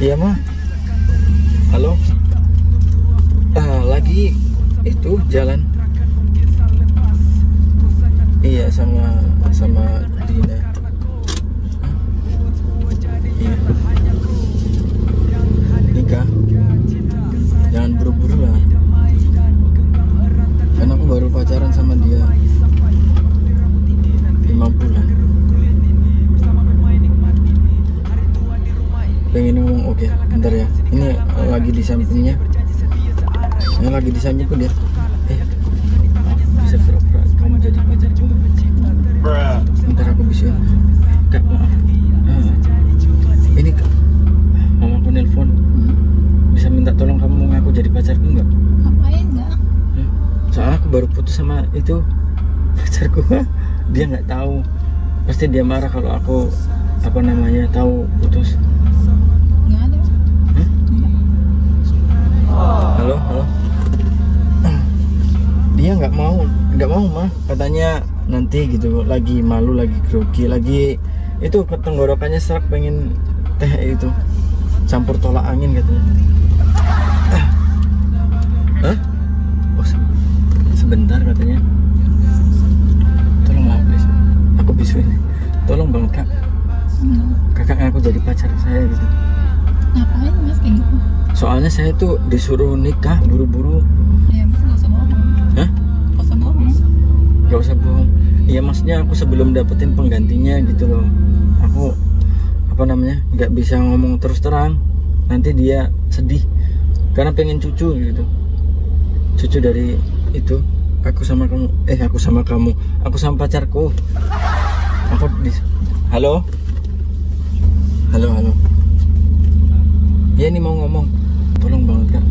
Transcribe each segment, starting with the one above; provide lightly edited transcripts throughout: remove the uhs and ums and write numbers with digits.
Iya mah. Halo. Lagi itu jalan. Iya sama Dina. Iya. Nikah. Jangan buru-buru lah. Kan aku baru pacaran sama dia 5 bulan. Pengen ngomong, oke, bentar ya. Ini lagi di sampingnya. Yang lagi di sampingku dia. Bisa pura-pura kamu jadi pacarku. Bentar aku bisa. Kak, maaf. Ini Kak, mamaku nelpon. Bisa minta tolong kamu ngaku jadi pacarku nggak? Ngapain nggak? Soalnya aku baru putus sama itu pacarku. Dia nggak tahu. Pasti dia marah kalau aku tahu putus. Nggak ada. Halo. Dia nggak mau mah, katanya nanti gitu, lagi malu, lagi grogi, lagi itu tenggorokannya serak, pengen teh itu campur tolak angin katanya. Oh, sebentar katanya. Tolonglah please, aku bisuin. Tolong bang Kak, kakak aku jadi pacar saya gitu. Ngapain mas kayak gitu? Soalnya saya tuh disuruh nikah buru-buru. Ya mas nggak usah bohong. Hah? Nggak usah bohong. Gak usah bohong. Iya maksudnya aku sebelum dapetin penggantinya gitu loh. Aku nggak bisa ngomong terus terang. Nanti dia sedih karena pengen cucu gitu. Cucu dari itu. Aku sama pacarku. Halo. Ya ini mau ngomong. Tolong banget Kak.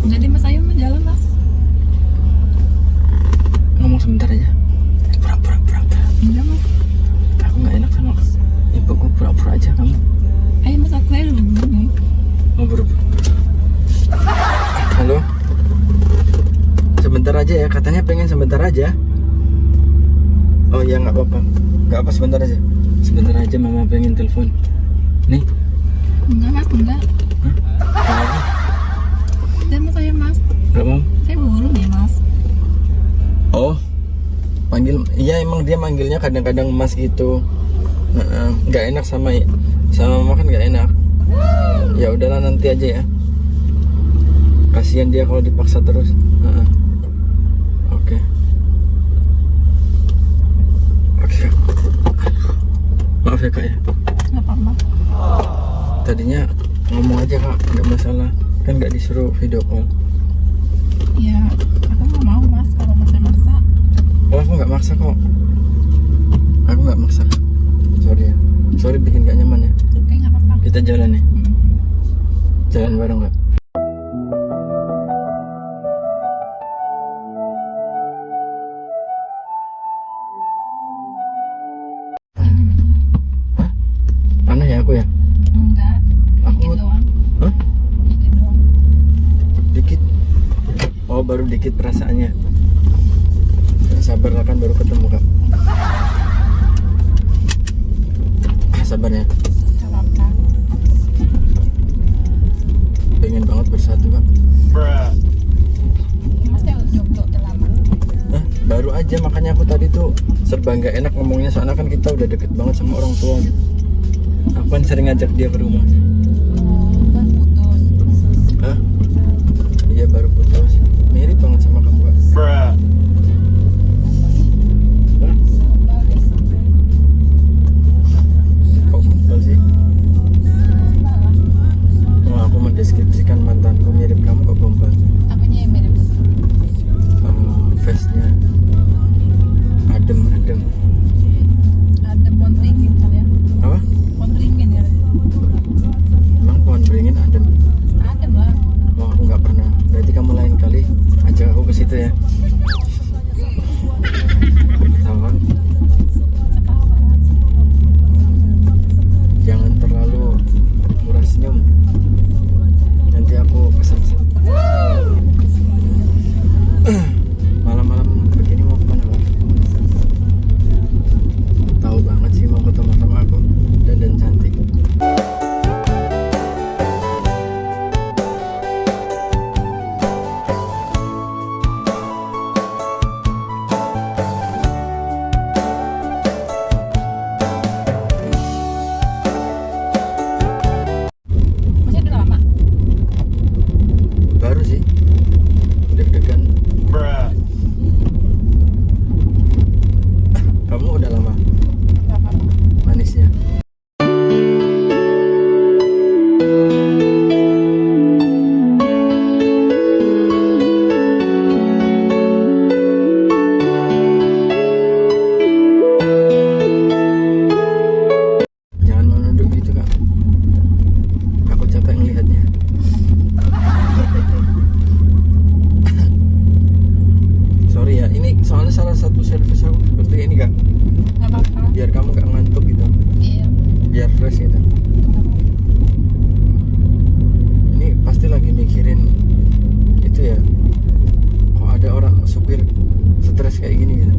Jadi mas ayo mas jalan mas. Ngomong sebentar aja. Pura-pura. Enggak mas. Aku nggak enak sama ibuku, pura-pura aja kamu. Ayo mas aku aja dulu nih. Mau buru-buru. Halo. Sebentar aja ya, katanya pengen sebentar aja. Oh ya nggak apa-apa, sebentar aja mama pengen telepon. Nih. Enggak mas, enggak. Hah? Udah mas ayo mas. Nggak mau? Saya buru nih mas. Oh, panggil. Iya emang dia manggilnya kadang-kadang mas gitu. Nggak enak sama mama kan nggak enak. Ya udahlah nanti aja ya. Kasihan dia kalau dipaksa terus. Oke Kak. Maaf ya Kak ya. Nggak apa-apa. Tadinya ngomong aja Kak, nggak masalah. Kan nggak disuruh video call. Ya aku nggak mau mas kalau mas maksa. Oh aku nggak maksa kok. Aku nggak maksa. Sorry ya. Sorry bikin nggak nyaman ya. Oke nggak apa-apa. Kita jalan ya. Jalan bareng Kak. Aneh ya aku ya? Enggak. Aku Dikit doang. Hah? Dikit doang. Dikit? Oh baru dikit perasaannya. Sabar lah kan baru ketemu Kak. Sabar ya. Nggak apa-apa. Pengen banget bersatu Kak. Mas saya jomblo udah lama. Baru aja, makanya aku tadi tuh serba nggak enak ngomongnya, soalnya kan kita udah deket banget sama orang tua gitu. Aku kan sering ngajak dia ke rumah. Kan putus. Hah? Iya baru putus. Mirip banget sama kamu Kak. Hah? Kok gombal sih? Oh, aku mendeskripsikan mantanku mirip kamu, kok gombal? Apanya yang mirip? Face-nya adem. Ada pondringin kali ya? Apa? Pondringin ya? biar fresh gitu. Ini pasti lagi mikirin itu ya, kok ada orang supir stres kayak gini gitu.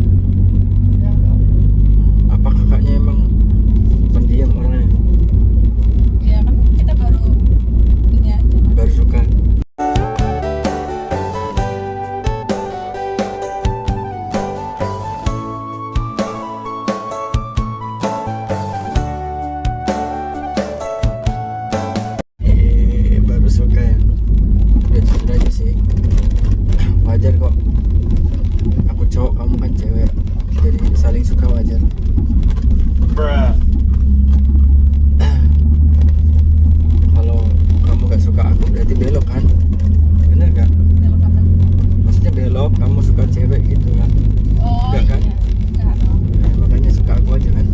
Apa kakaknya emang pendiam orangnya? Ya kan kita baru ini aja Mas. Baru suka. Baru suka ya. Udah jujur aja sih. Wajar kok. Aku cowok, kamu kan cewek. Jadi saling suka wajar. Kalau kamu gak suka aku berarti belok kan? Bener gak? Belok kanan. Maksudnya belok, kamu suka cewek gitu kan? Oh Enggak kan? iya. Enggak. Nah, makanya suka aku aja kan?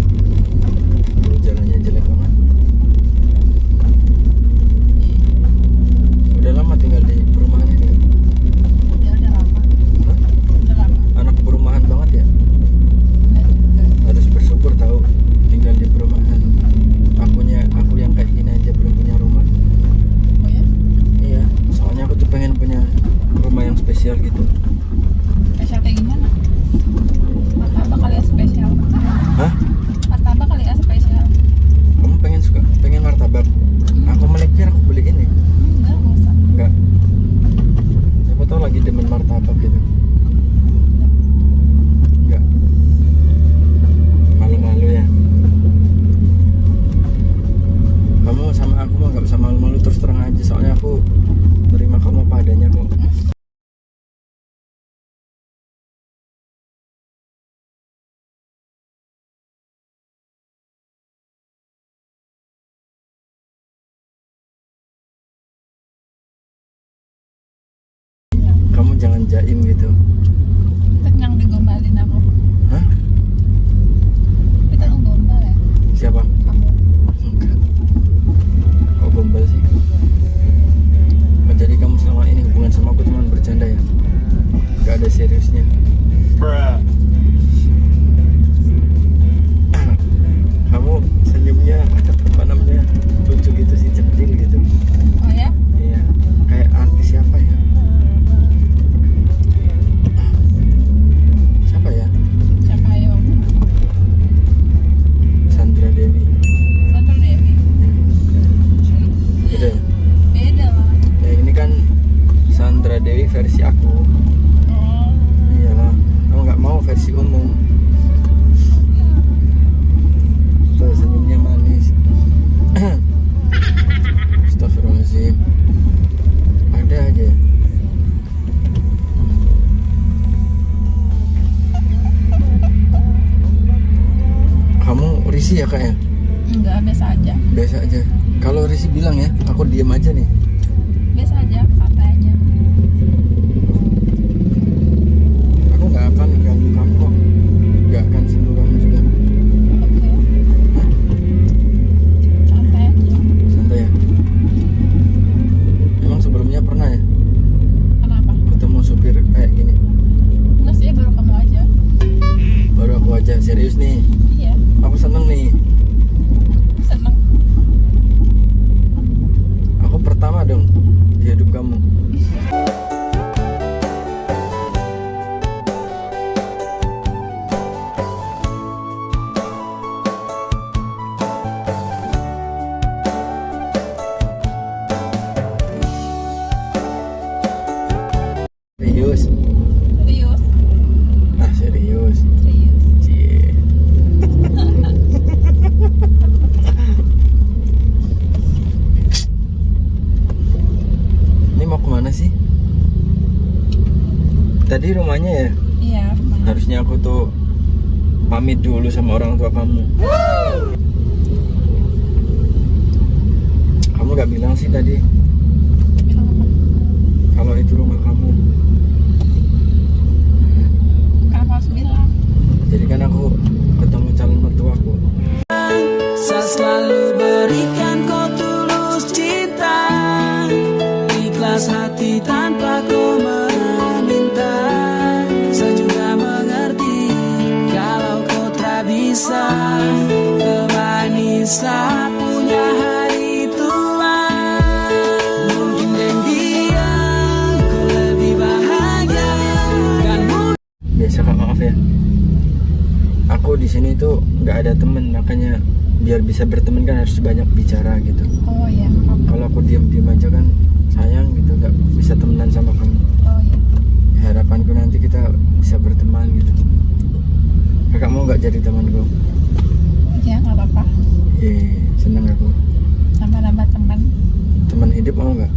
Tuh, jalannya jelek banget. Udah lama tinggal di perumahan ini kan? Ya udah lama. Hah? Udah lama. Anak perumahan banget ya? Udah juga. Harus bersyukur tahu tinggal di perumahan. Aku yang kayak gini aja belum punya rumah. Oh ya? Iya, soalnya aku tuh pengen punya rumah yang spesial gitu. Spesial kayak gimana? Martabak kali ya spesial. Hah? Martabak kali ya spesial. Kamu pengen martabak? Aku melipir, aku beli ini. Enggak usah. Enggak. Siapa tahu lagi demen martabak gitu. Enggak. Malu-malu ya. Kamu sama aku mah nggak bisa malu-malu, terus terang aja. Soalnya aku nerima kamu apa adanya kok. Kamu jangan jaim gitu. Kenyang digombalin aku. Hah? Kita ngegombal ya? Siapa? Kamu. Enggak. Kok gombal sih? Oh, jadi kamu selama ini hubungan sama aku cuma bercanda ya? Gak ada seriusnya. Kamu senyumnya apa namanya lucu gitu sih, centil gitu. Oh ya? Iya, kayak artis siapa ya? Siapa ya? Siapa ayo? Sandra Dewi. Sandra Dewi. Gitu ya? Beda lah. Ya ini kan Sandra Dewi versi aku. Oh. Iyalah, kamu nggak mau versi umum. Tuh senyumnya manis. Astagfirullahaladzim. Ada aja. Kamu risih ya kak ya? Enggak, biasa aja. Biasa aja. Kalau risih bilang ya, aku diem aja nih. Biasa aja, santai aja. Aku nggak akan ganggu kamu kok. Nggak akan sentuh kamu juga. Oke. Hah? Santai aja. Santai ya. Emang sebelumnya pernah ya Kenapa? ketemu supir kayak gini? Enggak sih, baru kamu aja. Baru aku aja, serius nih. Iya, Aku seneng nih. seneng. Aku pertama dong di hidup kamu. Serius? Serius. Ah serius. Serius. Cie. Ini mau kemana sih? Tadi rumahnya ya? Iya, rumah. Harusnya aku tuh pamit dulu sama orang tua kamu. Kamu gak bilang sih tadi Bilang apa? kalau itu rumah kamu. Kenapa harus bilang? Jadi kan aku ketemu calon mertuaku. Saya selalu berikan kau tulus cinta, ikhlas hati tanpa kau meminta. Senyum maaf ya. Aku di sini tuh nggak ada temen, makanya biar bisa berteman kan harus banyak bicara gitu. Oh iya, nggak apa-apa. Kalau aku diam-diam aja kan sayang gitu, nggak bisa temenan sama kamu. Oh iya. Harapanku nanti kita bisa berteman gitu. Kakak mau nggak jadi temanku? Ya nggak apa-apa. Seneng aku. Nambah-nambah teman. Teman hidup mau nggak?